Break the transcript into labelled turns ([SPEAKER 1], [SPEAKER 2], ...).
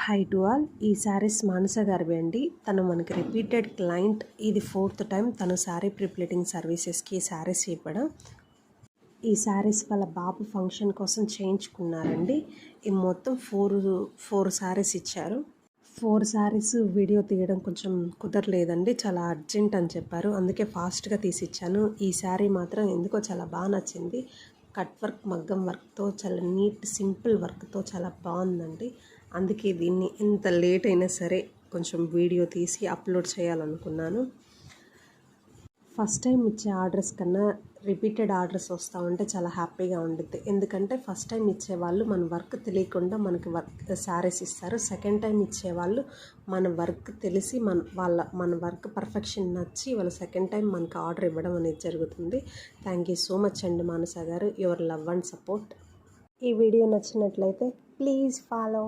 [SPEAKER 1] High to all. ఈ శారీస్ మానస గారివి అండి. తను మనకి రిపీటెడ్ క్లయింట్. ఇది 4th టైం తను శారీ ప్రిప్లేటింగ్ సర్వీసెస్కి శారీస్ ఇవ్వడం. ఈ శారీస్ వాళ్ళ బాబు ఫంక్షన్ కోసం చేయించుకున్నారండి. ఈ మొత్తం ఫోర్ శారీస్ ఇచ్చారు. 4 శారీస్ వీడియో తీయడం కొంచెం కుదరలేదండి, చాలా అర్జెంట్ అని చెప్పారు, అందుకే ఫాస్ట్గా తీసిచ్చాను. ఈ శారీ మాత్రం ఎందుకో చాలా బాగా నచ్చింది. కట్ వర్క్, మగ్గం వర్క్తో చాలా నీట్ సింపుల్ వర్క్తో చాలా బాగుందండి. అందుకే దీన్ని ఎంత లేట్ అయినా సరే కొంచెం వీడియో తీసి అప్లోడ్ చేయాలనుకున్నాను. ఫస్ట్ టైం ఇచ్చే ఆర్డర్స్ కన్నా రిపీటెడ్ ఆర్డర్స్ వస్తూ ఉంటే చాలా హ్యాపీగా ఉండుద్ది. ఎందుకంటే ఫస్ట్ టైం ఇచ్చేవాళ్ళు మన వర్క్ తెలియకుండా మనకి శారీస్ ఇస్తారు. సెకండ్ టైం ఇచ్చేవాళ్ళు మన వర్క్ తెలిసి మన వర్క్ పర్ఫెక్షన్ నచ్చి వాళ్ళు సెకండ్ టైం మనకు ఆర్డర్ ఇవ్వడం అనేది జరుగుతుంది. థ్యాంక్ యూ సో మచ్ అండి మానస గారు. Your love and support. ఈ వీడియో నచ్చినట్లయితే ప్లీజ్ ఫాలో.